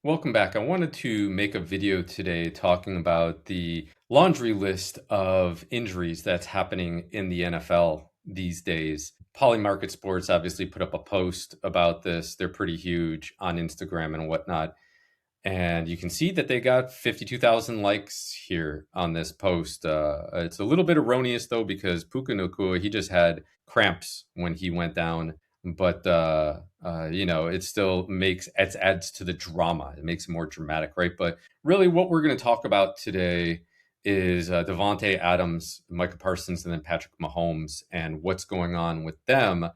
Welcome back. I wanted to make a video today talking about the laundry list of injuries that's happening in the NFL these days. Polymarket Sports obviously put up a post about this. They're pretty huge on Instagram and whatnot. And you can see that they got 52,000 likes here on this post. It's a little bit erroneous, though, because Puka Nacua, he just had cramps when he went down. But, it still it adds to the drama. It makes it more dramatic, right? But really what we're going to talk about today is Devontae Adams, Micah Parsons, and then Patrick Mahomes and what's going on with them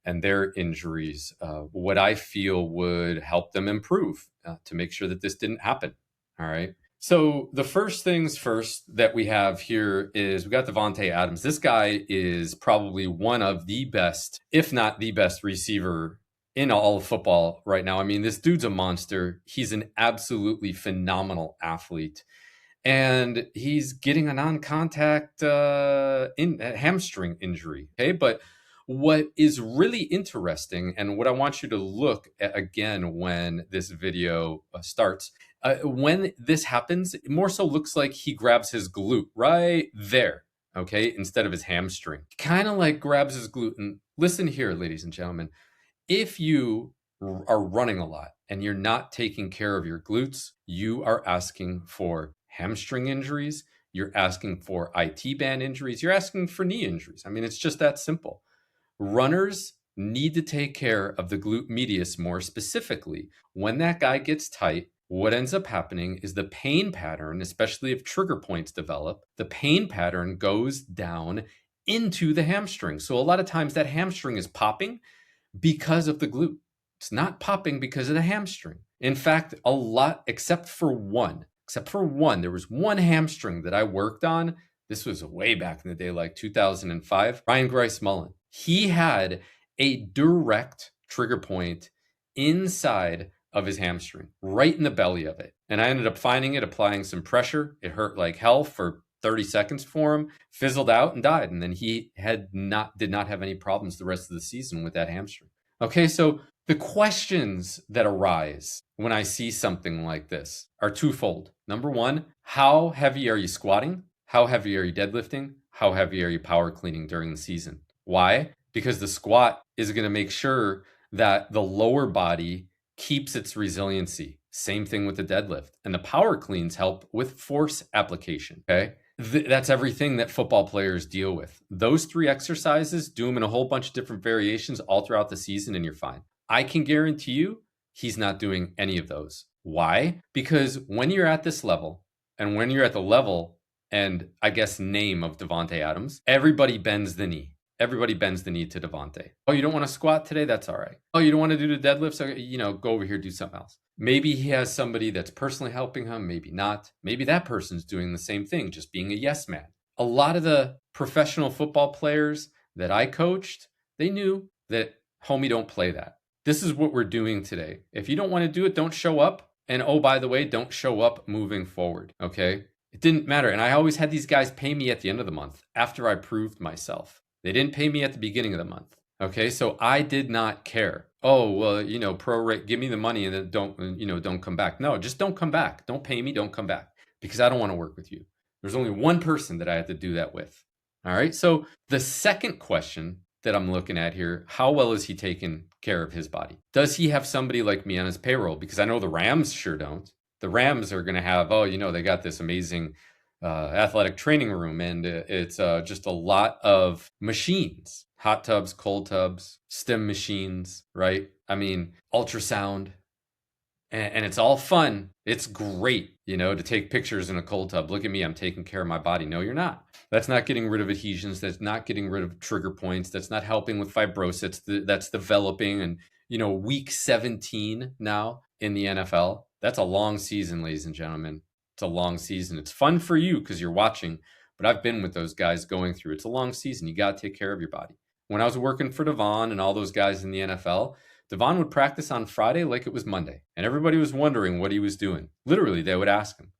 and their injuries, what I feel would help them improve to make sure that this didn't happen. All right. So the first things first that we have here is we got Devontae Adams. This guy is probably one of the best, if not the best receiver in all of football right now. I mean, this dude's a monster. He's an absolutely phenomenal athlete. And he's getting a non-contact hamstring injury. Okay. But what is really interesting, and what I want you to look at again when this video starts, when this happens, it more so looks like he grabs his glute right there, okay, instead of his hamstring. Kind of like grabs his glute. And listen here, ladies and gentlemen, if you are running a lot and you're not taking care of your glutes, you are asking for hamstring injuries, you're asking for IT band injuries, you're asking for knee injuries. I mean, it's just that simple. Runners need to take care of the glute medius more specifically. When that guy gets tight, what ends up happening is the pain pattern, especially if trigger points develop, the pain pattern goes down into the hamstring. So a lot of times that hamstring is popping because of the glute. It's not popping because of the hamstring. In fact, a lot, except for one, there was one hamstring that I worked on. This was way back in the day, like 2005. Ryan Grice Mullen. He had a direct trigger point inside of his hamstring, right in the belly of it. And I ended up finding it, applying some pressure. It hurt like hell for 30 seconds for him, fizzled out and died. And then he did not have any problems the rest of the season with that hamstring. Okay, so the questions that arise when I see something like this are twofold. Number one, how heavy are you squatting? How heavy are you deadlifting? How heavy are you power cleaning during the season? Why? Because the squat is going to make sure that the lower body keeps its resiliency. Same thing with the deadlift. And the power cleans help with force application. Okay. That's everything that football players deal with. Those three exercises, do them in a whole bunch of different variations all throughout the season, and you're fine. I can guarantee you he's not doing any of those. Why? Because when you're at this level, and when you're at the level and I guess name of Devontae Adams, everybody bends the knee. Everybody bends the knee to Devontae. Oh, you don't want to squat today? That's all right. Oh, you don't want to do the deadlifts? So, go over here, do something else. Maybe he has somebody that's personally helping him, maybe not. Maybe that person's doing the same thing, just being a yes man. A lot of the professional football players that I coached, they knew that, homie, don't play that. This is what we're doing today. If you don't want to do it, don't show up. And oh, by the way, don't show up moving forward, okay? It didn't matter. And I always had these guys pay me at the end of the month after I proved myself. They didn't pay me at the beginning of the month. Okay, so I did not care. Oh, well, prorate, give me the money and then don't come back. No, just don't come back. Don't pay me, don't come back, because I don't want to work with you. There's only one person that I had to do that with. All right, so the second question that I'm looking at here, how well is he taking care of his body? Does he have somebody like me on his payroll? Because I know the Rams sure don't. The Rams are going to have, they got this amazing athletic training room, and it's just a lot of machines, hot tubs, cold tubs, stim machines, right? I mean, ultrasound, and it's all fun. It's great, to take pictures in a cold tub. Look at me, I'm taking care of my body. No, you're not. That's not getting rid of adhesions. That's not getting rid of trigger points. That's not helping with fibrosis. That's developing. And, week 17 now in the NFL. That's a long season, ladies and gentlemen. It's a long season. It's fun for you because you're watching, but I've been with those guys going through. It's a long season. You got to take care of your body. When I was working for Devon and all those guys in the NFL, Devon would practice on Friday like it was Monday, and everybody was wondering what he was doing. Literally, they would ask him.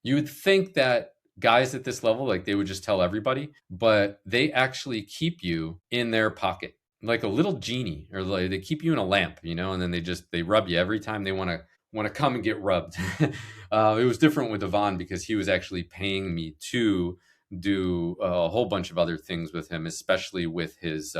You would think that guys at this level, like, they would just tell everybody, but they actually keep you in their pocket like a little genie, or like they keep you in a lamp, and then they rub you every time they want to want to come and get rubbed. It was different with Devon because he was actually paying me to do a whole bunch of other things with him, especially with his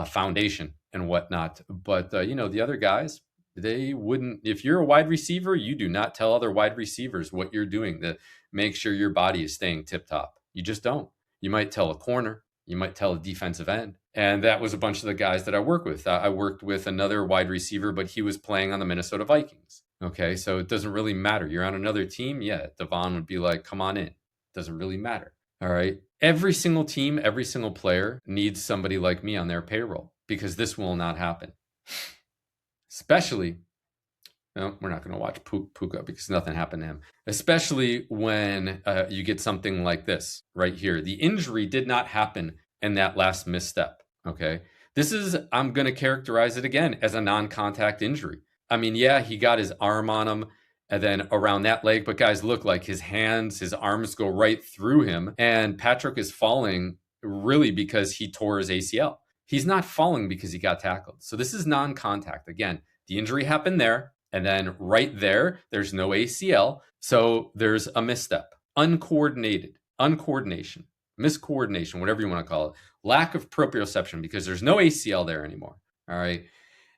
foundation and whatnot. But the other guys, they wouldn't. If you're a wide receiver, you do not tell other wide receivers what you're doing to make sure your body is staying tip top. You just don't. You might tell a corner, you might tell a defensive end. And that was a bunch of the guys that I work with. I worked with another wide receiver, but he was playing on the Minnesota Vikings. Okay, so it doesn't really matter. You're on another team. Yeah, Devon would be like, come on in. Doesn't really matter. All right. Every single team, every single player needs somebody like me on their payroll because this will not happen. Especially, no, we're not going to watch Puka because nothing happened to him. Especially when you get something like this right here. The injury did not happen in that last misstep. Okay. I'm going to characterize it again as a non-contact injury. I mean, yeah, he got his arm on him and then around that leg, but guys, look, like his hands, his arms go right through him. And Patrick is falling really because he tore his ACL. He's not falling because he got tackled. So this is non-contact. Again, the injury happened there. And then right there, there's no ACL. So there's a misstep, uncoordination, miscoordination, whatever you want to call it, lack of proprioception because there's no ACL there anymore. All right.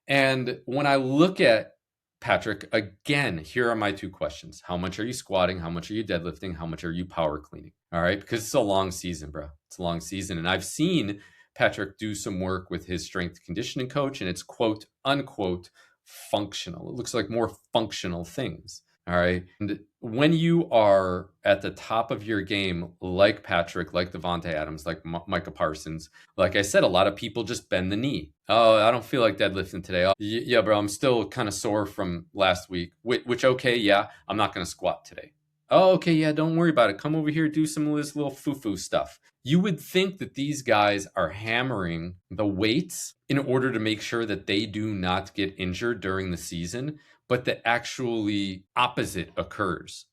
And when I look at Patrick, again, here are my two questions. How much are you squatting? How much are you deadlifting? How much are you power cleaning? All right. Because it's a long season, bro. It's a long season. And I've seen Patrick do some work with his strength conditioning coach, and it's quote unquote functional. It looks like more functional things. All right. And when you are at the top of your game, like Patrick, like Devontae Adams, like Micah Parsons, like I said, a lot of people just bend the knee. Oh, I don't feel like deadlifting today. Oh, yeah, bro, I'm still kind of sore from last week, which, okay, yeah, I'm not going to squat today. Oh, okay, yeah, don't worry about it. Come over here, do some of this little foo-foo stuff. You would think that these guys are hammering the weights in order to make sure that they do not get injured during the season, but the actually opposite occurs.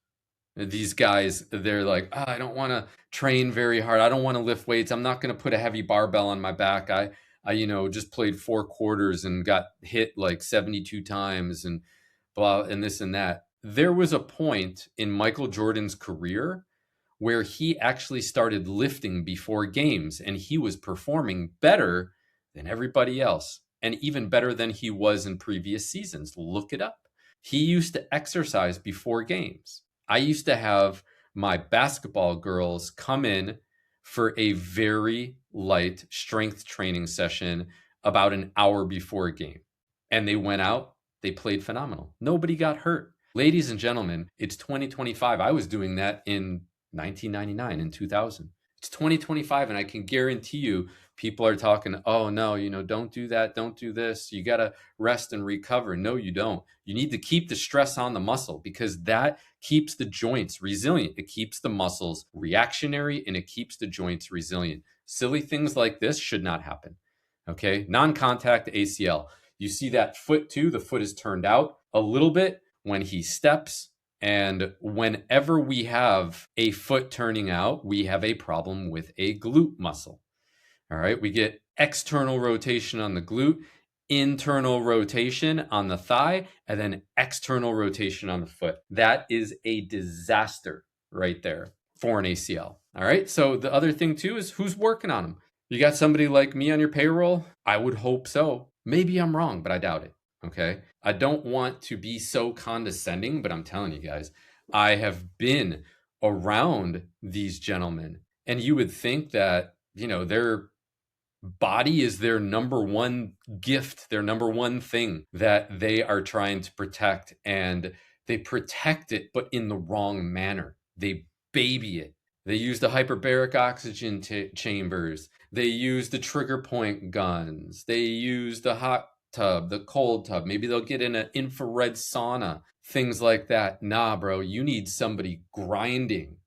These guys, they're like, oh, I don't want to train very hard. I don't want to lift weights. I'm not going to put a heavy barbell on my back. I just played 4 quarters and got hit like 72 times and blah, and this and that. There was a point in Michael Jordan's career where he actually started lifting before games and he was performing better than everybody else and even better than he was in previous seasons. Look it up. He used to exercise before games. I used to have my basketball girls come in for a very light strength training session about an hour before a game. And they went out, they played phenomenal. Nobody got hurt. Ladies and gentlemen, it's 2025. I was doing that in 1999 and 2000. It's 2025, and I can guarantee you people are talking, oh, no, don't do that. Don't do this. You got to rest and recover. No, you don't. You need to keep the stress on the muscle because that keeps the joints resilient. It keeps the muscles reactionary and it keeps the joints resilient. Silly things like this should not happen. Okay. Non-contact ACL. You see that foot too. The foot is turned out a little bit when he steps. And whenever we have a foot turning out, we have a problem with a glute muscle. All right. We get external rotation on the glute, internal rotation on the thigh, and then external rotation on the foot. That is a disaster right there for an ACL. All right. So the other thing too is who's working on them? You got somebody like me on your payroll? I would hope so. Maybe I'm wrong, but I doubt it. Okay. I don't want to be so condescending, but I'm telling you guys, I have been around these gentlemen and you would think that, their body is their number one gift, their number one thing that they are trying to protect, and they protect it, but in the wrong manner. They baby it. They use the hyperbaric oxygen chambers. They use the trigger point guns. They use the hot tub, the cold tub. Maybe they'll get in an infrared sauna, things like that. Nah, bro, you need somebody grinding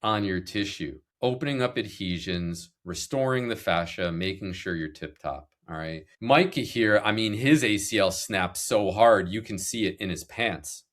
on your tissue, opening up adhesions, restoring the fascia, making sure you're tip top. All right. Micah here, his ACL snapped so hard, you can see it in his pants.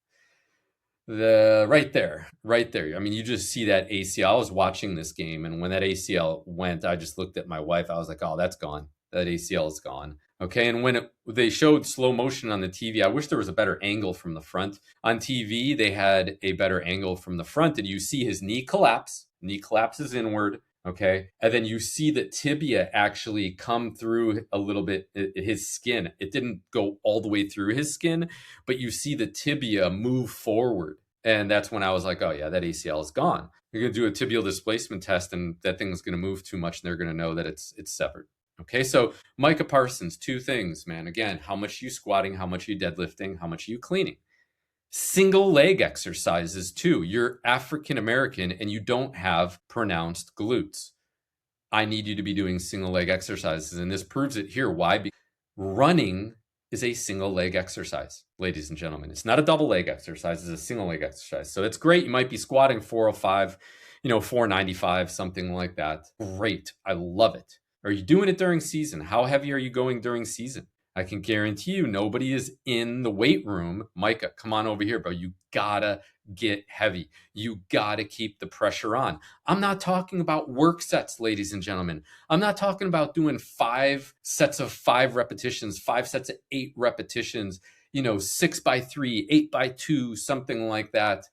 Right there. You just see that ACL. I was watching this game, and when that ACL went, I just looked at my wife. I was like, oh, that's gone. That ACL is gone. Okay, and when they showed slow motion on the TV, I wish there was a better angle from the front. On TV, they had a better angle from the front, and you see his knee collapse. Knee collapses inward. Okay, and then you see the tibia actually come through a little bit his skin. It didn't go all the way through his skin, but you see the tibia move forward. And that's when I was like, oh, yeah, that ACL is gone. You're going to do a tibial displacement test, and that thing's going to move too much, and they're going to know that it's severed. Okay, so Micah Parsons, two things, man. Again, how much are you squatting, how much are you deadlifting, how much are you cleaning? Single leg exercises, too. You're African American and you don't have pronounced glutes. I need you to be doing single leg exercises, and this proves it here. Why? Because running is a single leg exercise, ladies and gentlemen. It's not a double leg exercise, it's a single leg exercise. So it's great. You might be squatting 405, 495, something like that. Great. I love it. Are you doing it during season? How heavy are you going during season? I can guarantee you nobody is in the weight room. Micah, come on over here, bro. You gotta get heavy. You gotta keep the pressure on. I'm not talking about work sets, ladies and gentlemen. I'm not talking about doing 5 sets of 5 repetitions, 5 sets of 8 repetitions, 6 by 3, 8 by 2, something like that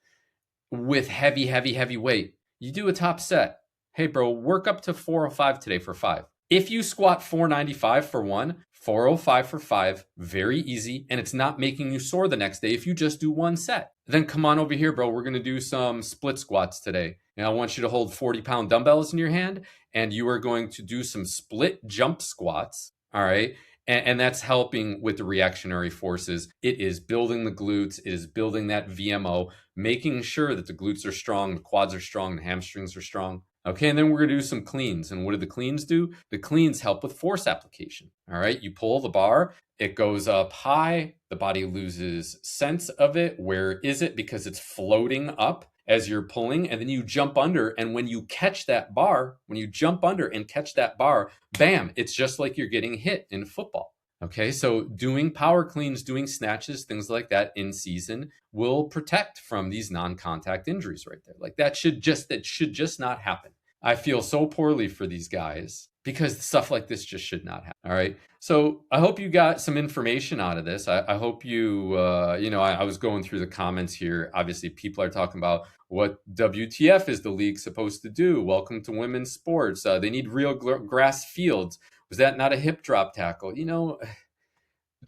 with heavy, heavy, heavy weight. You do a top set. Hey, bro, work up to 405 today for 5. If you squat 495 for 1, 405 for 5, very easy, and it's not making you sore the next day if you just do 1 set. Then come on over here, bro. We're going to do some split squats today. And I want you to hold 40-pound dumbbells in your hand, and you are going to do some split jump squats, all right? And that's helping with the reactionary forces. It is building the glutes. It is building that VMO, making sure that the glutes are strong, the quads are strong, the hamstrings are strong. Okay, and then we're going to do some cleans. And what do the cleans do? The cleans help with force application. All right, you pull the bar, it goes up high, the body loses sense of it. Where is it? Because it's floating up as you're pulling, and then you jump under. And when you catch that bar, when you jump under and catch that bar, bam, it's just like you're getting hit in football. Okay, so doing power cleans, doing snatches, things like that in season will protect from these non-contact injuries right there. Like that should just not happen. I feel so poorly for these guys because stuff like this just should not happen. All right. So I hope you got some information out of this. I hope you, I was going through the comments here. Obviously, people are talking about what WTF is the league supposed to do. Welcome to women's sports. They need real grass fields. Was that not a hip drop tackle?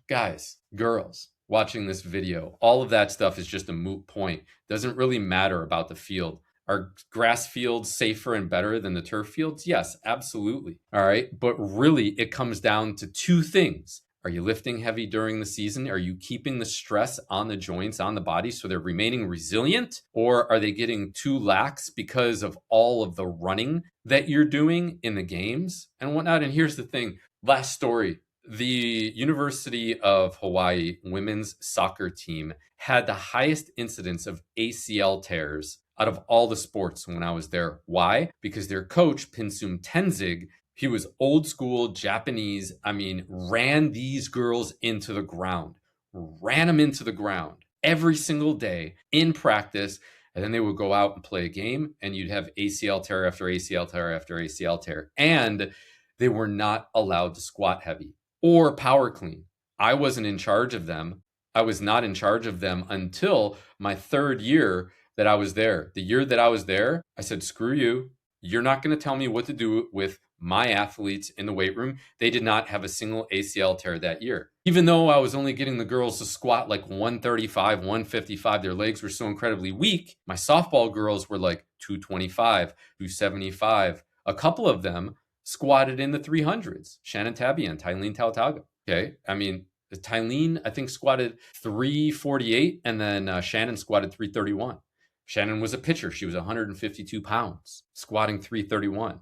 Guys, girls watching this video, all of that stuff is just a moot point. Doesn't really matter about the field. Are grass fields safer and better than the turf fields? Yes, absolutely. All right. But really, it comes down to 2 things. Are you lifting heavy during the season? Are you keeping the stress on the joints, on the body, so they're remaining resilient? Or are they getting too lax because of all of the running that you're doing in the games and whatnot? And here's the thing. Last story. The University of Hawaii women's soccer team had the highest incidence of ACL tears out of all the sports when I was there. Why? Because their coach, Pinsum Tenzig, he was old school Japanese. I mean, ran these girls into the ground, ran them into the ground every single day in practice. And then they would go out and play a game, and you'd have ACL tear after ACL tear after ACL tear. And they were not allowed to squat heavy or power clean. I wasn't in charge of them. I was not in charge of them until my 3rd year that I was there. The year that I was there, I said, screw you. You're not going to tell me what to do with my athletes in the weight room. They did not have a single ACL tear that year. Even though I was only getting the girls to squat like 135, 155, their legs were so incredibly weak. My softball girls were like 225, 275. A couple of them squatted in the 300s. Shannon Tabby and Tylene Tautaga. Okay. I mean, Tylene, I think, squatted 348, and then Shannon squatted 331. Shannon was a pitcher. She was 152 pounds, squatting 331.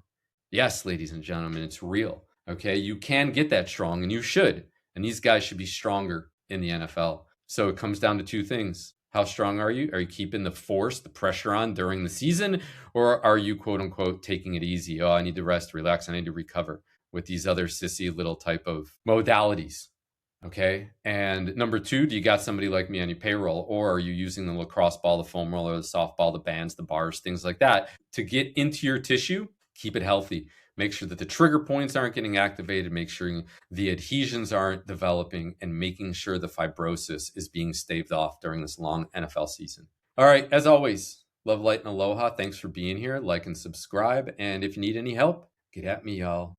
Yes, ladies and gentlemen, it's real. Okay. You can get that strong, and you should. And these guys should be stronger in the NFL. So it comes down to 2 things. How strong are you? Are you keeping the force, the pressure on during the season? Or are you, quote unquote, taking it easy? Oh, I need to rest, relax. I need to recover with these other sissy little type of modalities. Okay. And number 2, do you got somebody like me on your payroll, or are you using the lacrosse ball, the foam roller, the softball, the bands, the bars, things like that to get into your tissue? Keep it healthy. make sure that the trigger points aren't getting activated, make sure the adhesions aren't developing, and making sure the fibrosis is being staved off during this long NFL season. All right, as always, love, light, and aloha. Thanks for being here. Like and subscribe. And if you need any help, get at me, y'all.